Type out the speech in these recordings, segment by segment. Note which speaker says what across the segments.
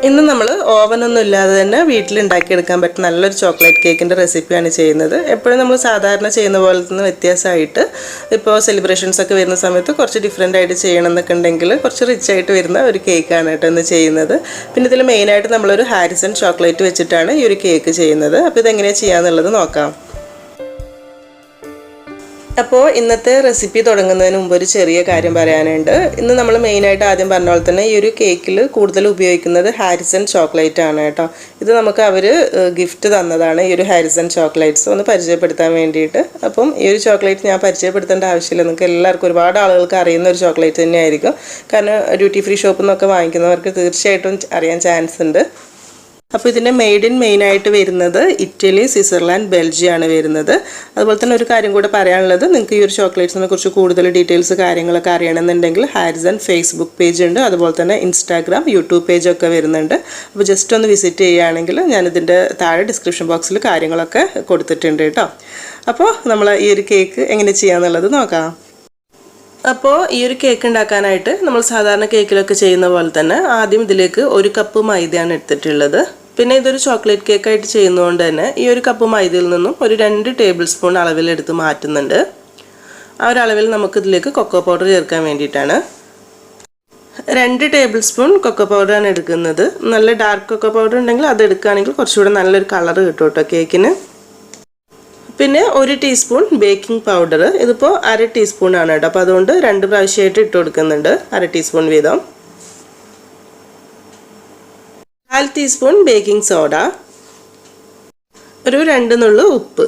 Speaker 1: ഇന്ന് നമ്മൾ ഓവനൊന്നും ഇല്ലാതെ തന്നെ വീട്ടിൽ ഉണ്ടാക്കിയെടുക്കാൻ പറ്റുന്ന നല്ലൊരു ചോക്ലേറ്റ് കേക്കിൻ്റെ റെസിപ്പിയാണ് ചെയ്യുന്നത്. എപ്പോഴും നമ്മൾ സാധാരണ ചെയ്യുന്ന പോലെ നിന്ന് വ്യത്യാസമായിട്ട് ഇപ്പോൾ സെലിബ്രേഷൻസ് ഒക്കെ വരുന്ന സമയത്ത് കുറച്ച് ഡിഫറെൻ്റ് ആയിട്ട് ചെയ്യണം എന്നൊക്കെ ഉണ്ടെങ്കിൽ കുറച്ച് റിച്ച് ആയിട്ട് വരുന്ന ഒരു കേക്കാണ് കേട്ടോ ഇന്ന് ചെയ്യുന്നത്. പിന്നെ ഇതിൽ മെയിനായിട്ട് നമ്മളൊരു ഹാരിസൺ ചോക്ലേറ്റ് വെച്ചിട്ടാണ് ഈ ഒരു കേക്ക് ചെയ്യുന്നത്. അപ്പോൾ ഇതെങ്ങനെയാണ് ചെയ്യാന്നുള്ളത് നോക്കാം. അപ്പോൾ ഇന്നത്തെ റെസിപ്പി തുടങ്ങുന്നതിന് മുമ്പ് ഒരു ചെറിയ കാര്യം പറയാനുണ്ട്. ഇന്ന് നമ്മൾ മെയിനായിട്ട് ആദ്യം പറഞ്ഞ പോലെ തന്നെ ഈ ഒരു കേക്കിൽ കൂടുതൽ ഉപയോഗിക്കുന്നത് ഹാരിസൺ ചോക്ലേറ്റ് ആണ് കേട്ടോ. ഇത് നമുക്ക് അവർ ഗിഫ്റ്റ് തന്നതാണ്, ഈ ഒരു ഹാരിസൺ ചോക്ലേറ്റ്സ് ഒന്ന് പരിചയപ്പെടുത്താൻ വേണ്ടിയിട്ട്. അപ്പം ഈ ഒരു ചോക്ലേറ്റ് ഞാൻ പരിചയപ്പെടുത്തേണ്ട ആവശ്യമില്ല, നിങ്ങൾക്ക് എല്ലാവർക്കും ഒരുപാട് ആളുകൾക്ക് അറിയുന്ന ഒരു ചോക്ലേറ്റ് തന്നെയായിരിക്കും. കാരണം ഡ്യൂട്ടി ഫ്രീ ഷോപ്പിൽ നിന്നൊക്കെ വാങ്ങിക്കുന്നവർക്ക് തീർച്ചയായിട്ടും അറിയാൻ ചാൻസ് ഉണ്ട്. അപ്പോൾ ഇതിൻ്റെ മെയിനായിട്ട് വരുന്നത് ഇറ്റലി, സ്വിറ്റ്സർലാൻഡ്, ബെൽജിയം ആണ് വരുന്നത്. അതുപോലെ തന്നെ ഒരു കാര്യം കൂടെ പറയാനുള്ളത്, നിങ്ങൾക്ക് ഈ ഒരു ചോക്ലേറ്റ്സിനെ കുറിച്ച് കൂടുതൽ ഡീറ്റെയിൽസ് കാര്യങ്ങളൊക്കെ അറിയണമെന്നുണ്ടെങ്കിൽ ഹാരിസൺ ഫേസ്ബുക്ക് പേജ് ഉണ്ട്, അതുപോലെ തന്നെ ഇൻസ്റ്റാഗ്രാം, യൂട്യൂബ് പേജൊക്കെ വരുന്നുണ്ട്. അപ്പോൾ ജസ്റ്റ് ഒന്ന് വിസിറ്റ് ചെയ്യുകയാണെങ്കിൽ ഞാനിതിൻ്റെ താഴെ ഡിസ്ക്രിപ്ഷൻ ബോക്സിൽ കാര്യങ്ങളൊക്കെ കൊടുത്തിട്ടുണ്ട് കേട്ടോ. അപ്പോൾ നമ്മൾ ഈ ഒരു കേക്ക് എങ്ങനെ ചെയ്യാന്നുള്ളത് നോക്കാം. അപ്പോൾ ഈ ഒരു കേക്ക് ഉണ്ടാക്കാനായിട്ട് നമ്മൾ സാധാരണ കേക്കിലൊക്കെ ചെയ്യുന്ന പോലെ തന്നെ ആദ്യം ഇതിലേക്ക് 1 കപ്പ് മൈദയാണ് എടുത്തിട്ടുള്ളത്. പിന്നെ ഇതൊരു ചോക്ലേറ്റ് കേക്കായിട്ട് ചെയ്യുന്നതുകൊണ്ട് തന്നെ ഈ ഒരു കപ്പ് മൈദയിൽ നിന്നും ഒരു 2 ടേബിൾ സ്പൂൺ അളവിലെടുത്ത് മാറ്റുന്നുണ്ട്. ആ ഒരു അളവിൽ നമുക്കിതിലേക്ക് കൊക്കോ പൗഡർ ചേർക്കാൻ വേണ്ടിയിട്ടാണ്. 2 ടേബിൾ സ്പൂൺ കൊക്കോ പൗഡറാണ് എടുക്കുന്നത്. നല്ല ഡാർക്ക് കൊക്കോ പൗഡർ ഉണ്ടെങ്കിൽ അത് എടുക്കുകയാണെങ്കിൽ കുറച്ചുകൂടെ നല്ലൊരു കളർ കിട്ടും കേട്ടോ കേക്കിന്. പിന്നെ 1 ടീസ്പൂൺ ബേക്കിംഗ് പൗഡർ, ഇതിപ്പോൾ 1/2 ടീസ്പൂൺ ആണ് കേട്ടോ. അപ്പോൾ അതുകൊണ്ട് 2 പ്രാവശ്യമായിട്ട് ഇട്ട് കൊടുക്കുന്നുണ്ട്, 1/2 ടീസ്പൂൺ വീതം. 1/4 ടീസ്പൂൺ ബേക്കിംഗ് സോഡ, ഒരു 2 നുള്ളു ഉപ്പ്.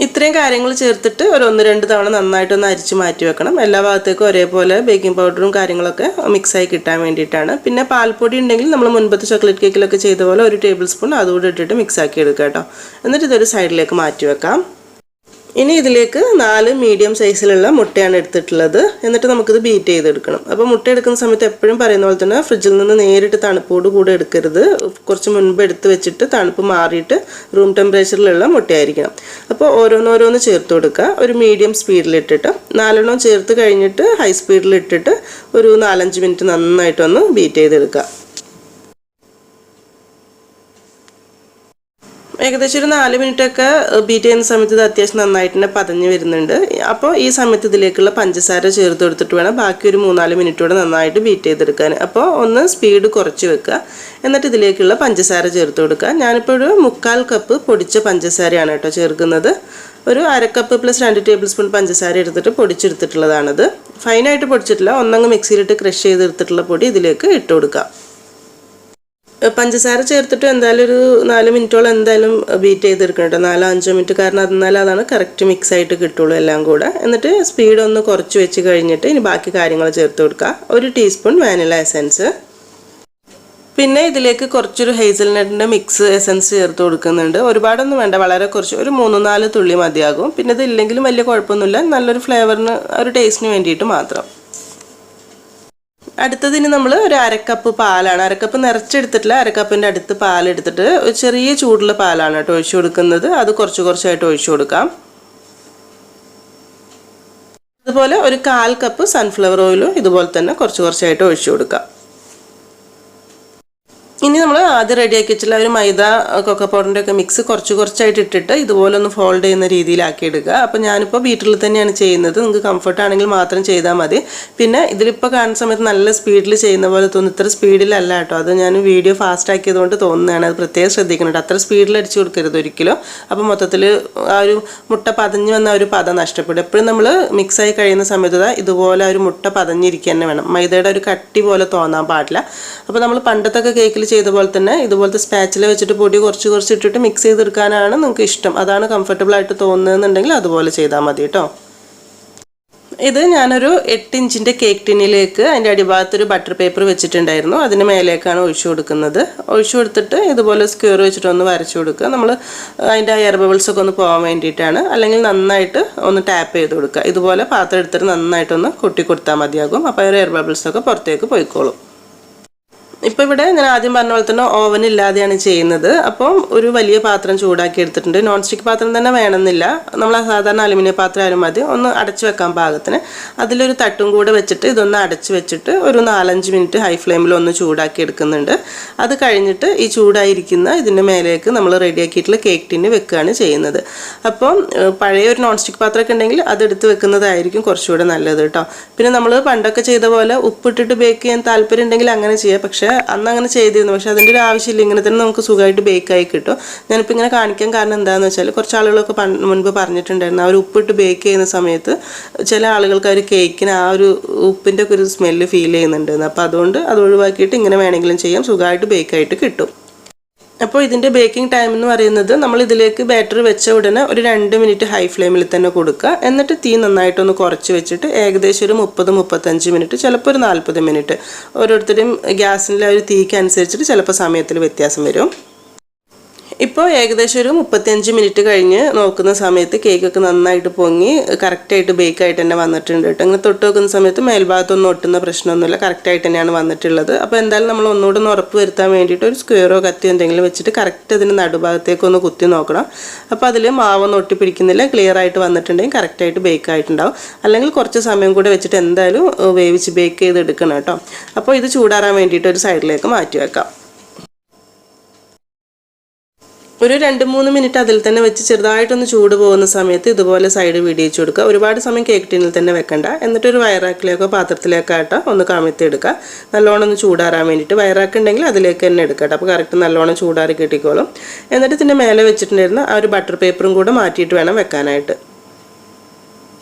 Speaker 1: ഇത്രയും കാര്യങ്ങൾ ചേർത്തിട്ട് ഒരു 1-2 തവണ നന്നായിട്ടൊന്ന് അരിച്ച് മാറ്റി വെക്കണം. എല്ലാ ഭാഗത്തേക്കും ഒരേപോലെ ബേക്കിംഗ് പൗഡറും കാര്യങ്ങളൊക്കെ മിക്സായി കിട്ടാൻ വേണ്ടിയിട്ടാണ്. പിന്നെ പാൽപ്പൊടി ഉണ്ടെങ്കിൽ നമ്മൾ മുൻപത്തെ ചോക്ലേറ്റ് കേക്കിലൊക്കെ ചെയ്ത പോലെ 1 ടേബിൾ സ്പൂൺ അതുകൂടെ ഇട്ടിട്ട് മിക്സാക്കി എടുക്കുക കേട്ടോ. എന്നിട്ട് ഇതൊരു സൈഡിലേക്ക് മാറ്റി വെക്കാം. ഇനി ഇതിലേക്ക് 4 മീഡിയം സൈസിലുള്ള മുട്ടയാണ് എടുത്തിട്ടുള്ളത്. എന്നിട്ട് നമുക്കിത് ബീറ്റ് ചെയ്തെടുക്കണം. അപ്പോൾ മുട്ട എടുക്കുന്ന സമയത്ത് എപ്പോഴും പറയുന്ന പോലെ തന്നെ ഫ്രിഡ്ജിൽ നിന്ന് നേരിട്ട് തണുപ്പോട് കൂടെ എടുക്കരുത്. കുറച്ച് മുൻപ് എടുത്ത് വെച്ചിട്ട് തണുപ്പ് മാറിയിട്ട് റൂം ടെമ്പറേച്ചറിലുള്ള മുട്ടയായിരിക്കണം. അപ്പോൾ ഓരോന്നോരോന്ന് ചേർത്ത് കൊടുക്കുക. ഒരു മീഡിയം സ്പീഡിലിട്ടിട്ട് 4 ചേർത്ത് കഴിഞ്ഞിട്ട് ഹൈ സ്പീഡിലിട്ടിട്ട് ഒരു 4-5 മിനിറ്റ് നന്നായിട്ടൊന്ന് ബീറ്റ് ചെയ്തെടുക്കുക. ഏകദേശം ഒരു 4 മിനിറ്റൊക്കെ ബീറ്റ് ചെയ്യുന്ന സമയത്ത് ഇത് അത്യാവശ്യം നന്നായിട്ട് തന്നെ പതഞ്ഞ് വരുന്നുണ്ട്. അപ്പോൾ ഈ സമയത്ത് ഇതിലേക്കുള്ള പഞ്ചസാര ചേർത്ത് കൊടുത്തിട്ട് വേണം ബാക്കി ഒരു 3-4 മിനിറ്റോടെ നന്നായിട്ട് ബീറ്റ് ചെയ്തെടുക്കാൻ. അപ്പോൾ ഒന്ന് സ്പീഡ് കുറച്ച് വെക്കുക. എന്നിട്ട് ഇതിലേക്കുള്ള പഞ്ചസാര ചേർത്ത് കൊടുക്കുക. ഞാനിപ്പോൾ ഒരു 1/4 കപ്പ് പൊടിച്ച പഞ്ചസാരയാണ് കേട്ടോ ചേർക്കുന്നത്. ഒരു 1/2 കപ്പ് പ്ലസ് 2 ടേബിൾ സ്പൂൺ പഞ്ചസാര എടുത്തിട്ട് പൊടിച്ചെടുത്തിട്ടുള്ളതാണിത്. ഫൈനായിട്ട് പൊടിച്ചിട്ടില്ല, ഒന്നങ്ങ് മിക്സിയിലിട്ട് ക്രഷ് ചെയ്തെടുത്തിട്ടുള്ള പൊടി ഇതിലേക്ക് ഇട്ട് കൊടുക്കുക. പഞ്ചസാര ചേർത്തിട്ട് എന്തായാലും ഒരു 4 മിനിറ്റോളം എന്തായാലും ബീറ്റ് ചെയ്തെടുക്കണം കേട്ടോ, 4-5 മിനിറ്റ്. കാരണം എന്നാലും അതാണ് കറക്റ്റ് മിക്സ് ആയിട്ട് കിട്ടുള്ളൂ എല്ലാം കൂടെ. എന്നിട്ട് സ്പീഡ് ഒന്ന് കുറച്ച് വെച്ച് കഴിഞ്ഞിട്ട് ഇനി ബാക്കി കാര്യങ്ങൾ ചേർത്ത് കൊടുക്കുക. 1 ടീസ്പൂൺ വാനില എസൻസ്, പിന്നെ ഇതിലേക്ക് കുറച്ചൊരു ഹേസൽനട്ടിൻ്റെ മിക്സ് എസൻസ് ചേർത്ത് കൊടുക്കുന്നുണ്ട്. ഒരുപാടൊന്നും വേണ്ട, വളരെ കുറച്ച്, ഒരു 3-4 തുള്ളി മതിയാകും. പിന്നെ ഇത് ഇല്ലെങ്കിലും വലിയ കുഴപ്പമൊന്നുമില്ല, നല്ലൊരു ഫ്ലേവറിന് ഒരു ടേസ്റ്റിന് വേണ്ടിയിട്ട് മാത്രം. അടുത്തതിന് നമ്മൾ ഒരു 1/2 കപ്പ് പാലാണ്, 1/2 കപ്പ് നിറച്ചെടുത്തിട്ടില്ല, 1/2 കപ്പിൻ്റെ അടുത്ത് പാലെടുത്തിട്ട് ഒരു ചെറിയ ചൂടുള്ള പാലാണ് കേട്ടോ ഒഴിച്ചു കൊടുക്കുന്നത്. അത് കുറച്ചായിട്ട് ഒഴിച്ചു കൊടുക്കാം. അതുപോലെ ഒരു 1/4 കപ്പ് സൺഫ്ലവർ ഓയിലും ഇതുപോലെ തന്നെ കുറച്ചായിട്ട് ഒഴിച്ചു കൊടുക്കാം. ഇനി നമ്മൾ ആദ്യം റെഡിയാക്കി വെച്ചിട്ടുള്ള ഒരു മൈദ കൊക്കോ പൗഡറിൻ്റെ ഒക്കെ മിക്സ് കുറച്ചായിട്ട് ഇട്ടിട്ട് ഇതുപോലെ ഒന്ന് ഫോൾഡ് ചെയ്യുന്ന രീതിയിലാക്കി എടുക്കുക. അപ്പോൾ ഞാനിപ്പോൾ ബീറ്ററിൽ തന്നെയാണ് ചെയ്യുന്നത്, നിങ്ങൾക്ക് കംഫർട്ട് ആണെങ്കിൽ മാത്രം ചെയ്താൽ മതി. പിന്നെ ഇതിലിപ്പോൾ കാണുന്ന സമയത്ത് നല്ല സ്പീഡിൽ ചെയ്യുന്ന പോലെ തോന്നുന്നു, ഇത്ര സ്പീഡിലല്ല കേട്ടോ, അത് ഞാൻ വീഡിയോ ഫാസ്റ്റ് ആക്കിയതുകൊണ്ട് തോന്നുന്നതാണ്. അത് പ്രത്യേകം ശ്രദ്ധിക്കണം കേട്ടോ, അത്ര സ്പീഡിൽ അടിച്ചു കൊടുക്കരുത് ഒരിക്കലും. അപ്പോൾ മൊത്തത്തിൽ ആ ഒരു മുട്ട പതഞ്ഞ് വന്ന ഒരു പദം നഷ്ടപ്പെടും. എപ്പോഴും നമ്മൾ മിക്സായി കഴിയുന്ന സമയത്ത് ഇതുപോലെ ഒരു മുട്ട പതഞ്ഞിരിക്കുക തന്നെ വേണം, മൈദയുടെ ഒരു കട്ടി പോലെ തോന്നാൻ പാടില്ല. അപ്പോൾ നമ്മൾ പണ്ടത്തൊക്കെ കേക്കിൽ ചെയ്ത പോലെ തന്നെ ഇതുപോലത്തെ സ്പാച്ചിൽ വെച്ചിട്ട് പൊടി കുറച്ച് ഇട്ടിട്ട് മിക്സ് ചെയ്തെടുക്കാനാണ് നിങ്ങൾക്ക് ഇഷ്ടം, അതാണ് കംഫർട്ടബിൾ ആയിട്ട് തോന്നുന്നതെന്നുണ്ടെങ്കിൽ അതുപോലെ ചെയ്താൽ മതി കേട്ടോ. ഇത് ഞാനൊരു 8 ഇഞ്ചിൻ്റെ കേക്ക് ടിന്നിലേക്ക് അതിൻ്റെ അടിഭാഗത്തൊരു ബട്ടർ പേപ്പർ വെച്ചിട്ടുണ്ടായിരുന്നു, അതിന് മേലേക്കാണ് ഒഴിച്ചു കൊടുക്കുന്നത്. ഒഴിച്ചു കൊടുത്തിട്ട് ഇതുപോലെ സ്ക്വയർ വെച്ചിട്ട് ഒന്ന് വരച്ചു കൊടുക്കുക. നമ്മൾ അതിൻ്റെ എയർ ബബിൾസൊക്കെ ഒന്ന് പോകാൻ വേണ്ടിയിട്ടാണ്. അല്ലെങ്കിൽ നന്നായിട്ട് ഒന്ന് ടാപ്പ് ചെയ്ത് കൊടുക്കുക. ഇതുപോലെ പാത്രം എടുത്തിട്ട് നന്നായിട്ടൊന്ന് കൊട്ടി കൊടുത്താൽ മതിയാകും. അപ്പോൾ ആ എയർ ബബിൾസൊക്കെ പുറത്തേക്ക് പോയിക്കോളും. ഇപ്പോൾ ഇവിടെ ഞാൻ ആദ്യം പറഞ്ഞ പോലെ തന്നെ ഓവൻ ഇല്ലാതെയാണ് ചെയ്യുന്നത്. അപ്പോൾ ഒരു വലിയ പാത്രം ചൂടാക്കി എടുത്തിട്ടുണ്ട്. നോൺ സ്റ്റിക്ക് പാത്രം തന്നെ വേണമെന്നില്ല, നമ്മൾ സാധാരണ അലുമിനിയം പാത്രം ആയാലും മതി. ഒന്ന് അടച്ചു വെക്കാൻ പാകത്തിന് അതിലൊരു തട്ടും കൂടെ വെച്ചിട്ട് ഇതൊന്ന് അടച്ചു വെച്ചിട്ട് ഒരു 4-5 മിനിറ്റ് ഹൈ ഫ്ലെയിമിൽ ഒന്ന് ചൂടാക്കി എടുക്കുന്നുണ്ട്. അത് കഴിഞ്ഞിട്ട് ഈ ചൂടായിരിക്കുന്ന ഇതിൻ്റെ മേലേക്ക് നമ്മൾ റെഡിയാക്കിയിട്ടുള്ള കേക്ക് ടിന്ന് വെക്കുകയാണ് ചെയ്യുന്നത്. അപ്പോൾ പഴയ ഒരു നോൺ സ്റ്റിക്ക് പാത്രമൊക്കെ ഉണ്ടെങ്കിൽ അതെടുത്ത് വെക്കുന്നതായിരിക്കും കുറച്ചുകൂടെ നല്ലത് കേട്ടോ. പിന്നെ നമ്മൾ പണ്ടൊക്കെ ചെയ്ത പോലെ ഉപ്പിട്ടിട്ട് ബേക്ക് ചെയ്യാൻ താല്പര്യം ഉണ്ടെങ്കിൽ അങ്ങനെ ചെയ്യാം. പക്ഷേ അന്ന് അങ്ങനെ ചെയ്തിരുന്നു, പക്ഷേ അതിൻ്റെ ഒരു ആവശ്യമില്ല. ഇങ്ങനെ തന്നെ നമുക്ക് സുഖമായിട്ട് ബേക്കായി കിട്ടും. ഞാനിപ്പോൾ ഇങ്ങനെ കാണിക്കാൻ കാരണം എന്താണെന്ന് വെച്ചാൽ കുറച്ച് ആളുകളൊക്കെ മുൻപ് പറഞ്ഞിട്ടുണ്ടായിരുന്നു, അവർ ഉപ്പിട്ട് ബേക്ക് ചെയ്യുന്ന സമയത്ത് ചില ആളുകൾക്ക് അവർ കേക്കിന് ആ ഒരു ഉപ്പിൻ്റെ ഒക്കെ ഒരു സ്മെല്ല് ഫീൽ ചെയ്യുന്നുണ്ടെന്ന്. അപ്പോൾ അതുകൊണ്ട് അത് ഒഴിവാക്കിയിട്ട് ഇങ്ങനെ വേണമെങ്കിലും ചെയ്യാം, സുഖമായിട്ട് ബേക്കായിട്ട് കിട്ടും. അപ്പോൾ ഇതിൻ്റെ ബേക്കിംഗ് ടൈം എന്ന് പറയുന്നത് നമ്മൾ ഇതിലേക്ക് ബാറ്റർ വെച്ച ഉടനെ ഒരു 2 മിനിറ്റ് ഹൈ ഫ്ലെയിമിൽ തന്നെ കൊടുക്കുക. എന്നിട്ട് തീ നന്നായിട്ടൊന്ന് കുറച്ച് വെച്ചിട്ട് ഏകദേശം ഒരു 30-35 മിനിറ്റ്, ചിലപ്പോൾ ഒരു 40 മിനിറ്റ്, ഓരോരുത്തരും ഗ്യാസിൻ്റെ ഒരു തീക്ക് അനുസരിച്ചിട്ട് ചിലപ്പോൾ സമയത്തിൽ വ്യത്യാസം വരും. ഇപ്പോൾ ഏകദേശം ഒരു 35 മിനിറ്റ് കഴിഞ്ഞ് നോക്കുന്ന സമയത്ത് കേക്കൊക്കെ നന്നായിട്ട് പൊങ്ങി കറക്റ്റായിട്ട് ബേക്കായിട്ട് തന്നെ വന്നിട്ടുണ്ട് കേട്ടോ. ഇങ്ങനെ തൊട്ട് നോക്കുന്ന സമയത്ത് മേൽഭാഗത്തൊന്നും ഒട്ടുന്ന പ്രശ്നമൊന്നുമില്ല, കറക്റ്റായിട്ട് തന്നെയാണ് വന്നിട്ടുള്ളത്. അപ്പോൾ എന്തായാലും നമ്മൾ ഒന്നുകൂടെ ഒന്ന് ഉറപ്പ് വരുത്താൻ വേണ്ടിയിട്ട് ഒരു സ്ക്വയറോ കത്തിയോ എന്തെങ്കിലും വെച്ചിട്ട് കറക്റ്റ് അതിന് നടുഭാഗത്തേക്കൊന്ന് കുത്തി നോക്കണം. അപ്പോൾ അതിൽ മാവൊന്നും ഒട്ടിപ്പിടിക്കുന്നില്ല, ക്ലിയർ ആയിട്ട് വന്നിട്ടുണ്ടെങ്കിൽ കറക്റ്റായിട്ട് ബേക്ക് ആയിട്ടുണ്ടാവും. അല്ലെങ്കിൽ കുറച്ച് സമയം കൂടെ വെച്ചിട്ട് എന്തായാലും വേവിച്ച് ബേക്ക് ചെയ്തെടുക്കണം കേട്ടോ. അപ്പോൾ ഇത് ചൂടാറാൻ വേണ്ടിയിട്ട് ഒരു സൈഡിലേക്ക് മാറ്റി വെക്കാം. ഒരു 2-3 മിനിറ്റ് അതിൽ തന്നെ വെച്ച് ചെറുതായിട്ടൊന്ന് ചൂട് പോകുന്ന സമയത്ത് ഇതുപോലെ സൈഡ് വിടിയിച്ചു കൊടുക്കുക. ഒരുപാട് സമയം കേക്ക് ടിന്നിൽ തന്നെ വെക്കണ്ട. എന്നിട്ടൊരു വയറാക്കിലേക്കോ പാത്രത്തിലേക്കോ ആട്ടോ ഒന്ന് കമിഴ്ത്തി എടുക്കുക. നല്ലോണം ഒന്ന് ചൂടാറാൻ വേണ്ടിയിട്ട്. വയറാക്ക് ഉണ്ടെങ്കിൽ അതിലേക്ക് തന്നെ എടുക്കട്ടെ, അപ്പോൾ കറക്റ്റ് നല്ലോണം ചൂടാറി കിട്ടിക്കോളും. എന്നിട്ട് ഇതിൻ്റെ മേലെ വെച്ചിട്ടുണ്ടായിരുന്ന ആ ഒരു ബട്ടർ പേപ്പറും കൂടെ മാറ്റിയിട്ട് വേണം വെക്കാനായിട്ട്.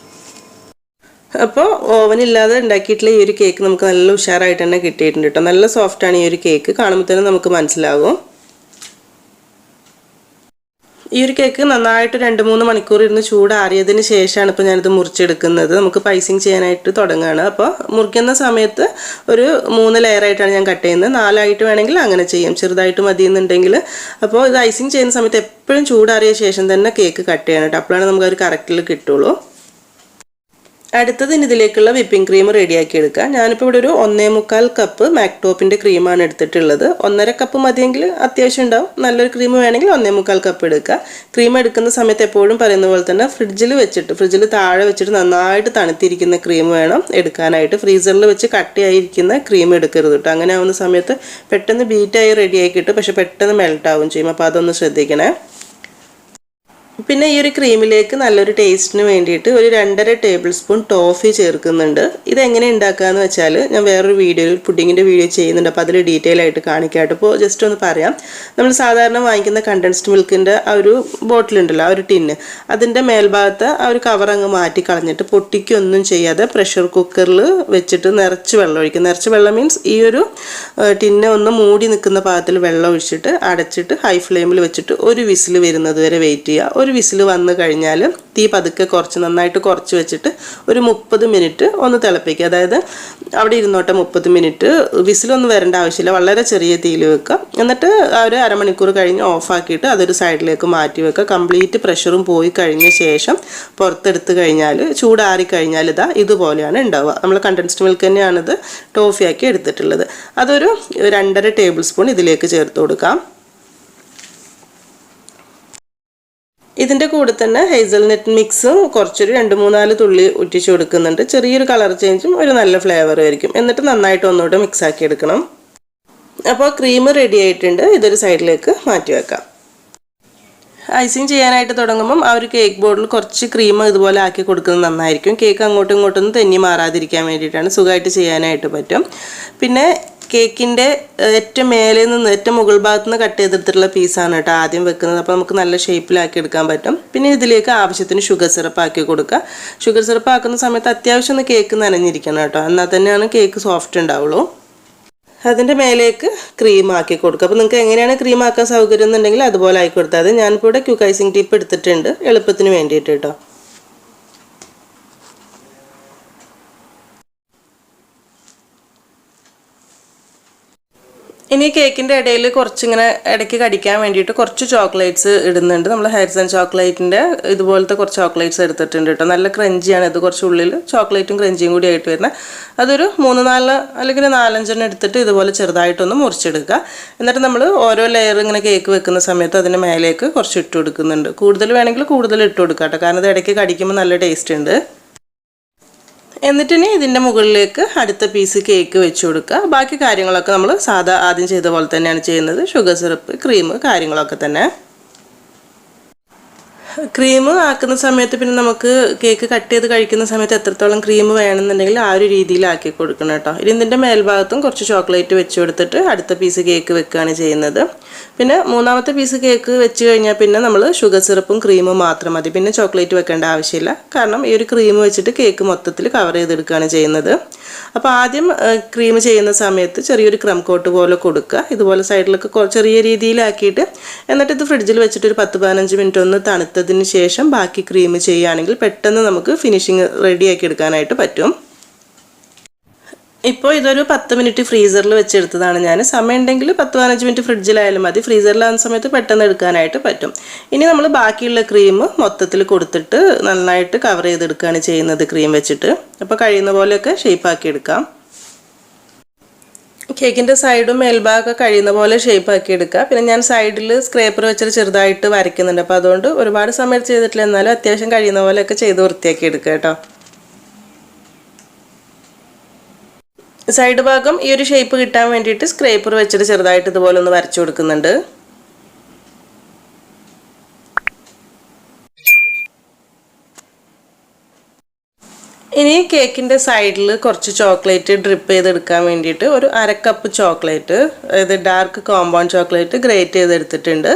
Speaker 1: അപ്പോൾ ഓവനില്ലാതെ ഉണ്ടാക്കിയിട്ടുള്ള ഈ ഒരു കേക്ക് നമുക്ക് നല്ല ഉഷാറായിട്ട് തന്നെ കിട്ടിയിട്ടുണ്ട് കേട്ടോ. നല്ല സോഫ്റ്റാണ് ഈ ഒരു കേക്ക്, കാണുമ്പോൾ തന്നെ നമുക്ക് മനസ്സിലാകും. ഈ ഒരു കേക്ക് നന്നായിട്ട് 2-3 മണിക്കൂർ ഇരുന്ന് ചൂടാറിയതിന് ശേഷമാണ് ഇപ്പോൾ ഞാനിത് മുറിച്ചെടുക്കുന്നത്. നമുക്ക് പൈസിങ് ചെയ്യാനായിട്ട് തുടങ്ങുകയാണ്. അപ്പോൾ മുറിക്കുന്ന സമയത്ത് ഒരു 3 ലെയറായിട്ടാണ് ഞാൻ കട്ട് ചെയ്യുന്നത്. 4 വേണമെങ്കിൽ അങ്ങനെ ചെയ്യാം, ചെറുതായിട്ട് മതി എന്നുണ്ടെങ്കിൽ. അപ്പോൾ ഇത് ഐസിങ് ചെയ്യുന്ന സമയത്ത് എപ്പോഴും ചൂടാറിയ ശേഷം തന്നെ കേക്ക് കട്ട് ചെയ്യണം കേട്ടോ, അപ്പോഴാണ് നമുക്ക് ഒരു കറക്റ്റിൽ കിട്ടുള്ളൂ. അടുത്തത് ഇതിലേക്കുള്ള വിപ്പിംഗ് ക്രീം റെഡിയാക്കി എടുക്കുക. ഞാനിപ്പോൾ ഇവിടെ ഒരു 1.25 കപ്പ് മാക്ടോപ്പിൻ്റെ ക്രീമാണ് എടുത്തിട്ടുള്ളത്. 1.5 കപ്പ് മതിയെങ്കിൽ അത്യാവശ്യം ഉണ്ടാവും. നല്ലൊരു ക്രീം വേണമെങ്കിൽ 1.25 കപ്പ് എടുക്കുക. ക്രീം എടുക്കുന്ന സമയത്ത് എപ്പോഴും പറയുന്ന പോലെ തന്നെ ഫ്രിഡ്ജിൽ താഴെ വെച്ചിട്ട് നന്നായിട്ട് തണുത്തിരിക്കുന്ന ക്രീം വേണം എടുക്കാനായിട്ട്. ഫ്രീസറിൽ വെച്ച് കട്ടിയായിരിക്കുന്ന ക്രീം എടുക്കരുത് കേട്ടോ. അങ്ങനെ ആവുന്ന സമയത്ത് പെട്ടെന്ന് ബീറ്റായി റെഡിയായി കിട്ടും, പക്ഷെ പെട്ടെന്ന് മെൽറ്റ് ആവും ചെയ്യും. അപ്പോൾ അതൊന്ന് ശ്രദ്ധിക്കണേ. പിന്നെ ഈ ഒരു ക്രീമിലേക്ക് നല്ലൊരു ടേസ്റ്റിന് വേണ്ടിയിട്ട് ഒരു 2.5 ടേബിൾ സ്പൂൺ ടോഫി ചേർക്കുന്നുണ്ട്. ഇതെങ്ങനെ ഉണ്ടാക്കുകയെന്ന് വെച്ചാൽ ഞാൻ വേറൊരു വീഡിയോയിൽ പുഡിങ്ങിൻ്റെ വീഡിയോ ചെയ്യുന്നുണ്ട്, അപ്പോൾ അതിൽ ഡീറ്റെയിൽ ആയിട്ട് കാണിക്കാട്ടോ. ഇപ്പോൾ ജസ്റ്റ് ഒന്ന് പറയാം. നമ്മൾ സാധാരണ വാങ്ങിക്കുന്ന കണ്ടൻസ്ഡ് മിൽക്കിൻ്റെ ആ ഒരു ബോട്ടിലുണ്ടല്ലോ, ആ ഒരു ടിന്ന്, അതിൻ്റെ മേൽഭാഗത്ത് ആ ഒരു കവർ അങ്ങ് മാറ്റി കളഞ്ഞിട്ട് പൊട്ടിക്കൊന്നും ചെയ്യാതെ പ്രഷർ കുക്കറിൽ വെച്ചിട്ട് നിറച്ച് വെള്ളം ഒഴിക്കുക. നിറച്ച് വെള്ളം മീൻസ് ഈ ഒരു ടിന്നെ ഒന്ന് മൂടി നിൽക്കുന്ന പാകത്തിൽ വെള്ളം ഒഴിച്ചിട്ട് അടച്ചിട്ട് ഹൈ ഫ്ലെയിമിൽ വെച്ചിട്ട് ഒരു വിസിൽ വരുന്നത് വരെ വെയിറ്റ് ചെയ്യുക. ഒരു വിസിൽ വന്നു കഴിഞ്ഞാൽ തീ പതുക്കെ നന്നായിട്ട് കുറച്ച് വെച്ചിട്ട് ഒരു 30 മിനിറ്റ് ഒന്ന് തിളപ്പിക്കുക. അതായത് അവിടെ ഇരുന്നോട്ടെ 30 മിനിറ്റ്, വിസിലൊന്നും വരേണ്ട ആവശ്യമില്ല, വളരെ ചെറിയ തീയിൽ വെക്കുക. എന്നിട്ട് ഒരു അരമണിക്കൂർ കഴിഞ്ഞ് ഓഫാക്കിയിട്ട് അതൊരു സൈഡിലേക്ക് മാറ്റി വെക്കുക. കംപ്ലീറ്റ് പ്രഷറും പോയി കഴിഞ്ഞ ശേഷം പുറത്തെടുത്ത് കഴിഞ്ഞാൽ ചൂടാറി കഴിഞ്ഞാൽ ഇതുപോലെയാണ് ഉണ്ടാവുക. നമ്മൾ കണ്ടൻസ്ഡ് മിൽക്ക് തന്നെയാണിത് ടോഫിയാക്കി എടുത്തിട്ടുള്ളത്. അതൊരു 2.5 ടേബിൾ സ്പൂൺ ഇതിലേക്ക് ചേർത്ത് കൊടുക്കാം. ഇതിൻ്റെ കൂടെ തന്നെ ഹേസൽനട്ട് മിക്സും കുറച്ചൊരു 2-3-4 തുള്ളി ഒറ്റിച്ച് കൊടുക്കുന്നുണ്ട്. ചെറിയൊരു കളർ ചേഞ്ചും ഒരു നല്ല ഫ്ലേവറും ആയിരിക്കും. എന്നിട്ട് നന്നായിട്ട് ഒന്നുകൂടെ മിക്സ് ആക്കി എടുക്കണം. അപ്പോൾ ക്രീം റെഡി ആയിട്ടുണ്ട്. ഇതൊരു സൈഡിലേക്ക് മാറ്റി വെക്കാം. ഐസിങ് ചെയ്യാനായിട്ട് തുടങ്ങുമ്പം ആ ഒരു കേക്ക് ബോർഡിൽ കുറച്ച് ക്രീം ഇതുപോലെ ആക്കി കൊടുക്കുന്നത് നന്നായിരിക്കും. കേക്ക് അങ്ങോട്ടും ഇങ്ങോട്ടൊന്നും തെന്നി മാറാതിരിക്കാൻ വേണ്ടിയിട്ടാണ്. സുഖമായിട്ട് ചെയ്യാനായിട്ട് പറ്റും. പിന്നെ കേക്കിൻ്റെ ഏറ്റവും മേലെ നിന്ന് ഏറ്റവും മുകൾ ഭാഗത്ത് നിന്ന് കട്ട് ചെയ്തെടുത്തിട്ടുള്ള പീസാണ് കേട്ടോ ആദ്യം വെക്കുന്നത്. അപ്പോൾ നമുക്ക് നല്ല ഷേപ്പിലാക്കി എടുക്കാൻ പറ്റും. പിന്നെ ഇതിലേക്ക് ആവശ്യത്തിന് ഷുഗർ സിറപ്പ് ആക്കി കൊടുക്കുക. ഷുഗർ സിറപ്പ് ആക്കുന്ന സമയത്ത് അത്യാവശ്യം ഒന്ന് കേക്ക് നനഞ്ഞിരിക്കണം കേട്ടോ, എന്നാൽ തന്നെയാണ് കേക്ക് സോഫ്റ്റ് ഉണ്ടാവുള്ളൂ. അതിൻ്റെ മേലേക്ക് ക്രീം ആക്കി കൊടുക്കുക. അപ്പോൾ നിങ്ങൾക്ക് എങ്ങനെയാണ് ക്രീം ആക്കാൻ സൗകര്യം എന്നുണ്ടെങ്കിൽ അതുപോലെ ആക്കി കൊടുത്താൽ മതി. ഞാനിപ്പോൾ ഇവിടെ ക്യൂക്ക് ഐസിങ് ടിപ്പ് എടുത്തിട്ടുണ്ട് എളുപ്പത്തിന് വേണ്ടിയിട്ട് കേട്ടോ. ഇനി കേക്കിൻ്റെ ഇടയിൽ കുറച്ചിങ്ങനെ ഇടയ്ക്ക് കടിക്കാൻ വേണ്ടിയിട്ട് കുറച്ച് ചോക്ലേറ്റ്സ് ഇടുന്നുണ്ട്. നമ്മൾ ഹാരിസൺ ചോക്ലേറ്റിൻ്റെ ഇതുപോലത്തെ കുറച്ച് ചോക്ലേറ്റ്സ് എടുത്തിട്ടുണ്ട് കേട്ടോ. നല്ല ക്രഞ്ചിയാണ് ഇത്. കുറച്ച് ഉള്ളിൽ ചോക്ലേറ്റും ക്രഞ്ചിയും കൂടി ആയിട്ട് വരുന്നത്. അതൊരു 3-4 അല്ലെങ്കിൽ 4-5 എടുത്തിട്ട് ഇതുപോലെ ചെറുതായിട്ടൊന്ന് മുറിച്ചെടുക്കുക. എന്നിട്ട് നമ്മൾ ഓരോ ലെയർ ഇങ്ങനെ കേക്ക് വെക്കുന്ന സമയത്ത് അതിന് മേലേക്ക് കുറച്ച് ഇട്ട് കൊടുക്കുന്നുണ്ട്. കൂടുതൽ വേണമെങ്കിൽ കൂടുതൽ ഇട്ട് കൊടുക്കാം കേട്ടോ, കാരണം ഇത് ഇടയ്ക്ക് കടിക്കുമ്പോൾ നല്ല ടേസ്റ്റ് ഉണ്ട്. എന്നിട്ടിനി ഇതിൻ്റെ മുകളിലേക്ക് അടുത്ത പീസ് കേക്ക് വെച്ച് കൊടുക്കുക. ബാക്കി കാര്യങ്ങളൊക്കെ നമ്മൾ സാധാ ആദ്യം ചെയ്ത പോലെ തന്നെയാണ് ചെയ്യുന്നത്. ഷുഗർ സിറപ്പ്, ക്രീം, കാര്യങ്ങളൊക്കെ തന്നെ. ക്രീം ആക്കുന്ന സമയത്ത് പിന്നെ നമുക്ക് കേക്ക് കട്ട് ചെയ്ത് കഴിക്കുന്ന സമയത്ത് എത്രത്തോളം ക്രീം വേണമെന്നുണ്ടെങ്കിൽ ആ ഒരു രീതിയിലാക്കി കൊടുക്കണം കേട്ടോ. ഇനി ഇതിൻ്റെ മേൽഭാഗത്തും കുറച്ച് ചോക്ലേറ്റ് വെച്ച് കൊടുത്തിട്ട് അടുത്ത പീസ് കേക്ക് വെക്കുകയാണ് ചെയ്യുന്നത്. പിന്നെ മൂന്നാമത്തെ പീസ് കേക്ക് വെച്ച് കഴിഞ്ഞാൽ പിന്നെ നമ്മൾ ഷുഗർ സിറപ്പും ക്രീമും മാത്രം മതി. പിന്നെ ചോക്ലേറ്റ് വെക്കേണ്ട ആവശ്യമില്ല, കാരണം ഈ ഒരു ക്രീം വെച്ചിട്ട് കേക്ക് മൊത്തത്തിൽ കവർ ചെയ്തെടുക്കുകയാണ് ചെയ്യുന്നത്. അപ്പോൾ ആദ്യം ക്രീം ചെയ്യുന്ന സമയത്ത് ചെറിയൊരു ക്രം കോട്ട് പോലെ കൊടുക്കുക. ഇതുപോലെ സൈഡിലൊക്കെ ചെറിയ രീതിയിലാക്കിയിട്ട് എന്നിട്ട് ഇത് ഫ്രിഡ്ജിൽ വെച്ചിട്ട് ഒരു 10-15 മിനിറ്റ് ഒന്ന് തണുത്തതിന് ശേഷം ബാക്കി ക്രീം ചെയ്യുകയാണെങ്കിൽ പെട്ടെന്ന് നമുക്ക് ഫിനിഷിങ് റെഡിയാക്കി എടുക്കാനായിട്ട് പറ്റും. ഇപ്പോൾ ഇതൊരു 10 മിനിറ്റ് ഫ്രീസറിൽ വെച്ചെടുത്തതാണ് ഞാൻ. സമയമുണ്ടെങ്കിൽ 10-15 മിനിറ്റ് ഫ്രിഡ്ജിലായാലും മതി. ഫ്രീസറിലാകുന്ന സമയത്ത് പെട്ടെന്ന് എടുക്കാനായിട്ട് പറ്റും. ഇനി നമ്മൾ ബാക്കിയുള്ള ക്രീം മൊത്തത്തിൽ കൊടുത്തിട്ട് നന്നായിട്ട് കവർ ചെയ്തെടുക്കുകയാണ് ചെയ്യുന്നത് ക്രീം വെച്ചിട്ട്. അപ്പോൾ കഴിയുന്ന പോലെയൊക്കെ ഷേപ്പാക്കി എടുക്കാം. കേക്കിൻ്റെ സൈഡും മേൽഭാഗമൊക്കെ കഴിയുന്ന പോലെ ഷേപ്പാക്കി എടുക്കുക. പിന്നെ ഞാൻ സൈഡിൽ സ്ക്രേപ്പർ വെച്ചിട്ട് ചെറുതായിട്ട് വരയ്ക്കുന്നുണ്ട്. അപ്പോൾ അതുകൊണ്ട് ഒരുപാട് സമയം ചെയ്തിട്ടില്ല, എന്നാലും അത്യാവശ്യം കഴിയുന്ന പോലെയൊക്കെ ചെയ്ത് വൃത്തിയാക്കി എടുക്കുക കേട്ടോ. സൈഡ് ഭാഗം ഈ ഒരു ഷേപ്പ് കിട്ടാൻ വേണ്ടിയിട്ട് സ്ക്രേപ്പർ വെച്ചിട്ട് ചെറുതായിട്ട് ഇതുപോലെ ഒന്ന് വരച്ചു കൊടുക്കുന്നുണ്ട്. ഇനി കേക്കിൻ്റെ സൈഡിൽ കുറച്ച് ചോക്ലേറ്റ് ഡ്രിപ്പ് ചെയ്തെടുക്കാൻ വേണ്ടിയിട്ട് ഒരു 1/2 കപ്പ് ചോക്ലേറ്റ്, അതായത് ഡാർക്ക് കോമ്പൗണ്ട് ചോക്ലേറ്റ് ഗ്രേറ്റ് ചെയ്തെടുത്തിട്ടുണ്ട്.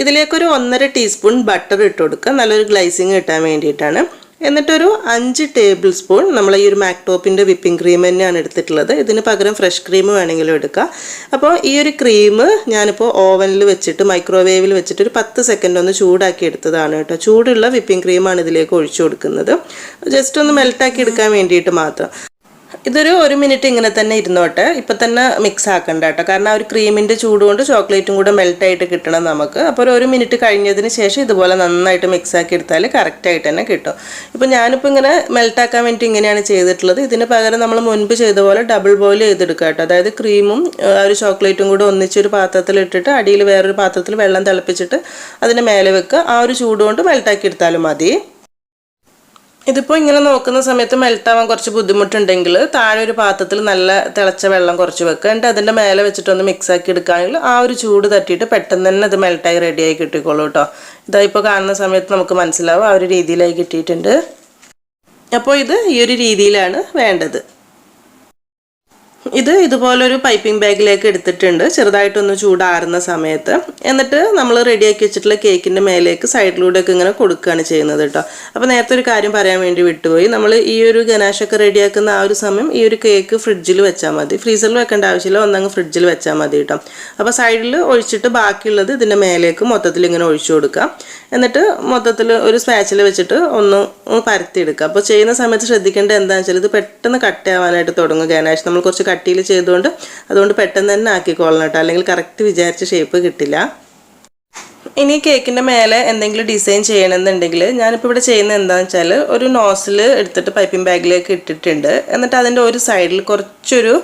Speaker 1: ഇതിലേക്കൊരു 1.5 ടീസ്പൂൺ ബട്ടർ ഇട്ട് കൊടുക്കുക, നല്ലൊരു ഗ്ലൈസിങ് കിട്ടാൻ വേണ്ടിയിട്ടാണ്. എന്നിട്ടൊരു 5 ടേബിൾ സ്പൂൺ നമ്മൾ ഈ ഒരു മാക്ടോപ്പിൻ്റെ വിപ്പിംഗ് ക്രീം തന്നെയാണ് എടുത്തിട്ടുള്ളത്. ഇതിന് പകരം ഫ്രഷ് ക്രീം വേണമെങ്കിലും എടുക്കുക. അപ്പോൾ ഈ ഒരു ക്രീം ഞാനിപ്പോൾ ഓവനിൽ വെച്ചിട്ട് മൈക്രോവേവിൽ വെച്ചിട്ട് ഒരു 10 സെക്കൻഡ് ഒന്ന് ചൂടാക്കി എടുത്തതാണ് കേട്ടോ. ചൂടുള്ള വിപ്പിംഗ് ക്രീമാണ് ഇതിലേക്ക് ഒഴിച്ചു കൊടുക്കുന്നത്, ജസ്റ്റ് ഒന്ന് മെൽട്ടാക്കി എടുക്കാൻ വേണ്ടിയിട്ട് മാത്രം. ഇതൊരു 1 മിനിറ്റ് ഇങ്ങനെ തന്നെ ഇരുന്നോട്ടെ. ഇപ്പം തന്നെ മിക്സ് ആക്കണ്ട കേട്ടോ, കാരണം ആ ഒരു ക്രീമിൻ്റെ ചൂട് കൊണ്ട് ചോക്ലേറ്റും കൂടെ മെൽട്ടായിട്ട് കിട്ടണം നമുക്ക്. അപ്പോൾ ഒരു 1 മിനിറ്റ് കഴിഞ്ഞതിന് ശേഷം ഇതുപോലെ നന്നായിട്ട് മിക്സ് ആക്കി എടുത്താൽ കറക്റ്റായിട്ട് തന്നെ കിട്ടും. ഇപ്പോൾ ഞാനിപ്പോൾ ഇങ്ങനെ മെൽട്ടാക്കാൻ വേണ്ടി ഇങ്ങനെയാണ് ചെയ്തിട്ടുള്ളത്. ഇതിന് പകരം നമ്മൾ മുൻപ് ചെയ്ത പോലെ ഡബിൾ ബോയിൽ ചെയ്തെടുക്കുക കേട്ടോ. അതായത് ക്രീമും ആ ഒരു ചോക്ലേറ്റും കൂടെ ഒന്നിച്ചൊരു പാത്രത്തിൽ ഇട്ടിട്ട് അടിയിൽ വേറൊരു പാത്രത്തിൽ വെള്ളം തിളപ്പിച്ചിട്ട് അതിന് മേലെ വെക്കുക. ആ ഒരു ചൂട് കൊണ്ട് മെൽട്ടാക്കി എടുത്താലും മതി. ഇതിപ്പോൾ ഇങ്ങനെ നോക്കുന്ന സമയത്ത് മെൽട്ടാവാൻ കുറച്ച് ബുദ്ധിമുട്ടുണ്ടെങ്കിൽ താഴെ ഒരു പാത്രത്തിൽ നല്ല തിളച്ച വെള്ളം കുറച്ച് വെക്കുക. എന്നിട്ട് അതിൻ്റെ മേലെ വെച്ചിട്ടൊന്ന് മിക്സ് ആക്കി എടുക്കുകയാണെങ്കിൽ ആ ഒരു ചൂട് തട്ടിയിട്ട് പെട്ടെന്ന് തന്നെ അത് മെൽട്ടായി റെഡിയായി കിട്ടിക്കോളൂ കേട്ടോ. ഇതായിപ്പോൾ കാണുന്ന സമയത്ത് നമുക്ക് മനസ്സിലാവും ആ ഒരു രീതിയിലായി കിട്ടിയിട്ടുണ്ട്. അപ്പോൾ ഇത് ഈ ഒരു രീതിയിലാണ് വേണ്ടത്. ഇത് ഇതുപോലൊരു പൈപ്പിംഗ് ബാഗിലേക്ക് എടുത്തിട്ടുണ്ട് ചെറുതായിട്ടൊന്ന് ചൂടാറുന്ന സമയത്ത്. എന്നിട്ട് നമ്മൾ റെഡിയാക്കി വെച്ചിട്ടുള്ള കേക്കിൻ്റെ മേലേക്ക് സൈഡിലൂടെയൊക്കെ ഇങ്ങനെ കൊടുക്കുകയാണ് ചെയ്യുന്നത് കേട്ടോ. അപ്പോൾ നേരത്തെ ഒരു കാര്യം പറയാൻ വേണ്ടി വിട്ടുപോയി. നമ്മൾ ഈ ഒരു ഗനാഷൊക്കെ റെഡിയാക്കുന്ന ആ ഒരു സമയം ഈ ഒരു കേക്ക് ഫ്രിഡ്ജിൽ വെച്ചാൽ മതി. ഫ്രീസറിൽ വെക്കേണ്ട ആവശ്യമില്ല, ഒന്നങ്ങ് ഫ്രിഡ്ജിൽ വെച്ചാൽ മതി കേട്ടോ. അപ്പോൾ സൈഡിൽ ഒഴിച്ചിട്ട് ബാക്കിയുള്ളത് ഇതിൻ്റെ മേലേക്ക് മൊത്തത്തിൽ ഇങ്ങനെ ഒഴിച്ചു കൊടുക്കാം. എന്നിട്ട് മൊത്തത്തിൽ ഒരു സ്പാച്ചിൽ വെച്ചിട്ട് ഒന്ന് പരത്തിയെടുക്കുക. അപ്പോൾ ചെയ്യുന്ന സമയത്ത് ശ്രദ്ധിക്കേണ്ടത് എന്താണെന്ന് വെച്ചാൽ ഇത് പെട്ടെന്ന് കട്ടയാവാനായിട്ട് തുടങ്ങും ഗനാഷ്. നമ്മൾ കുറച്ച് കട്ടിയിൽ ചെയ്തുകൊണ്ട് അതുകൊണ്ട് പെട്ടെന്ന് തന്നെ ആക്കിക്കോളണം കേട്ടോ, അല്ലെങ്കിൽ കറക്റ്റ് വിചാരിച്ച ഷേപ്പ് കിട്ടില്ല. ഇനി കേക്കിൻ്റെ മേലെ എന്തെങ്കിലും ഡിസൈൻ ചെയ്യണമെന്നുണ്ടെങ്കിൽ ഞാനിപ്പോൾ ഇവിടെ ചെയ്യുന്നത് എന്താണെന്ന് വെച്ചാൽ ഒരു നോസിൽ എടുത്തിട്ട് പൈപ്പിംഗ് ബാഗിലേക്ക് ഇട്ടിട്ടുണ്ട്. എന്നിട്ട് അതിൻ്റെ ഒരു സൈഡിൽ കുറച്ചൊരു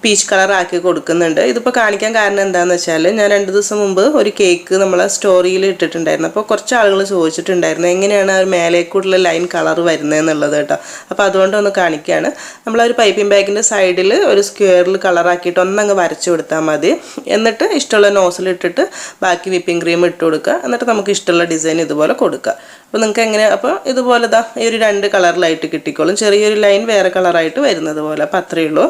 Speaker 1: പീച്ച് കളർ ആക്കി കൊടുക്കുന്നുണ്ട്. ഇതിപ്പോൾ കാണിക്കാൻ കാരണം എന്താണെന്ന് വെച്ചാൽ ഞാൻ 2 ദിവസം മുമ്പ് ഒരു കേക്ക് നമ്മളെ സ്റ്റോറിയിൽ ഇട്ടിട്ടുണ്ടായിരുന്നു. അപ്പോൾ കുറച്ച് ആളുകൾ ചോദിച്ചിട്ടുണ്ടായിരുന്നു എങ്ങനെയാണ് ആ ഒരു മേലേക്കൂടുള്ള ലൈൻ കളർ വരുന്നതെന്നുള്ളത് കേട്ടോ. അപ്പോൾ അതുകൊണ്ടൊന്ന് കാണിക്കുകയാണ്. നമ്മൾ ആ ഒരു പൈപ്പിംഗ് ബാഗിൻ്റെ സൈഡിൽ ഒരു സ്ക്വയറിൽ കളറാക്കിയിട്ട് ഒന്നങ്ങ് വരച്ചു കൊടുത്താൽ മതി. എന്നിട്ട് ഇഷ്ടമുള്ള നോസിലിട്ടിട്ട് ബാക്കി വിപ്പിംഗ് ക്രീം ഇട്ട് കൊടുക്കുക. എന്നിട്ട് നമുക്ക് ഇഷ്ടമുള്ള ഡിസൈൻ ഇതുപോലെ കൊടുക്കുക. അപ്പോൾ നിങ്ങൾക്ക് എങ്ങനെ അപ്പോൾ ഇതുപോലെ ഈ ഒരു 2 കളറിലായിട്ട് കിട്ടിക്കോളും. ചെറിയൊരു ലൈൻ വേറെ കളറായിട്ട് വരുന്നത് പോലെ. അപ്പോൾ അത്രയേ ഉള്ളൂ.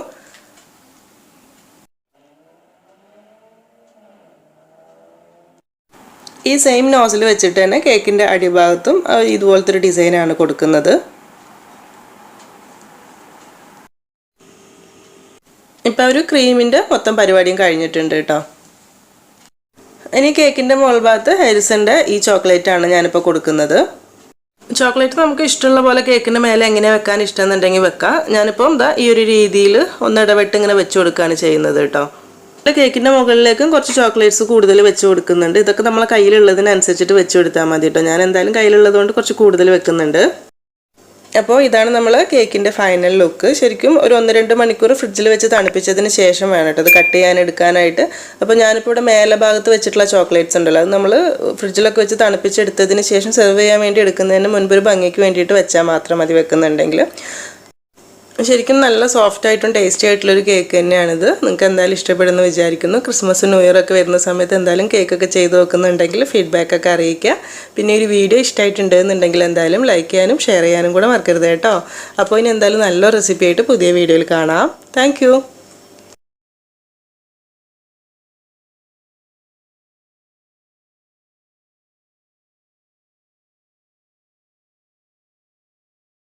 Speaker 1: ഈ സെയിം നോസിൽ വെച്ചിട്ട് തന്നെ കേക്കിൻ്റെ അടിഭാഗത്തും ഇതുപോലത്തെ ഒരു ഡിസൈനാണ് കൊടുക്കുന്നത്. ഇപ്പോൾ ഒരു ക്രീമിൻ്റെ മൊത്തം പരിപാടിയും കഴിഞ്ഞിട്ടുണ്ട് കേട്ടോ. ഇനി കേക്കിൻ്റെ മുകൾ ഭാഗത്ത് ഹാരിസൻ്റെ ഈ ചോക്ലേറ്റാണ് ഞാനിപ്പോൾ കൊടുക്കുന്നത്. ചോക്ലേറ്റ് നമുക്ക് ഇഷ്ടമുള്ള പോലെ കേക്കിൻ്റെ മേലെ എങ്ങനെ വെക്കാൻ ഇഷ്ടമെന്നുണ്ടെങ്കിൽ വെക്കാം. ഞാനിപ്പം ഈ ഒരു രീതിയിൽ ഒന്ന് ഇടവിട്ട് ഇങ്ങനെ വെച്ച് കൊടുക്കുകയാണ് ചെയ്യുന്നത് കേട്ടോ. കേക്കിൻ്റെ മുകളിലേക്കും കുറച്ച് ചോക്ലേറ്റ്സ് കൂടുതൽ വെച്ച് കൊടുക്കുന്നുണ്ട്. ഇതൊക്കെ നമ്മളെ കയ്യിലുള്ളതിനനുസരിച്ചിട്ട് വെച്ച് കൊടുത്താൽ മതി കേട്ടോ. ഞാൻ എന്തായാലും കയ്യിലുള്ളതുകൊണ്ട് കുറച്ച് കൂടുതൽ വെക്കുന്നുണ്ട്. അപ്പോൾ ഇതാണ് നമ്മൾ കേക്കിൻ്റെ ഫൈനൽ ലുക്ക്. ശരിക്കും ഒരു 1-2 മണിക്കൂർ ഫ്രിഡ്ജിൽ വെച്ച് തണുപ്പിച്ചതിന് ശേഷം വേണം കേട്ടോ അത് കട്ട് ചെയ്യാൻ എടുക്കാനായിട്ട്. അപ്പോൾ ഞാനിപ്പോൾ ഇവിടെ മേലെ ഭാഗത്ത് വെച്ചിട്ടുള്ള ചോക്ലേറ്റ്സ് ഉണ്ടല്ലോ, അത് നമ്മൾ ഫ്രിഡ്ജിലൊക്കെ വെച്ച് തണുപ്പിച്ചെടുത്തതിന് ശേഷം സെർവ് ചെയ്യാൻ വേണ്ടി എടുക്കുന്നതിന് മുൻപ് ഒരു ഭംഗിക്ക് വേണ്ടിയിട്ട് വെച്ചാൽ മാത്രം മതി വെക്കുന്നുണ്ടെങ്കിൽ. ശരിക്കും നല്ല സോഫ്റ്റ് ആയിട്ടും ടേസ്റ്റി ആയിട്ടുള്ളൊരു കേക്ക് തന്നെയാണിത്. നിങ്ങൾക്ക് എന്തായാലും ഇഷ്ടപ്പെടുമെന്ന് വിചാരിക്കുന്നു. ക്രിസ്മസ് ന്യൂ ഇയർ ഒക്കെ വരുന്ന സമയത്ത് എന്തായാലും കേക്കൊക്കെ ചെയ്ത് വെക്കുന്നുണ്ടെങ്കിൽ ഫീഡ്ബാക്കൊക്കെ അറിയിക്കുക. പിന്നെ ഒരു വീഡിയോ ഇഷ്ടമായിട്ടുണ്ടെന്നുണ്ടെങ്കിൽ എന്തായാലും ലൈക്ക് ചെയ്യാനും ഷെയർ ചെയ്യാനും കൂടെ മറക്കരുത് കേട്ടോ. അപ്പോൾ ഇനി എന്തായാലും നല്ലൊരു റെസിപ്പി ആയിട്ട് പുതിയ വീഡിയോയിൽ കാണാം. താങ്ക്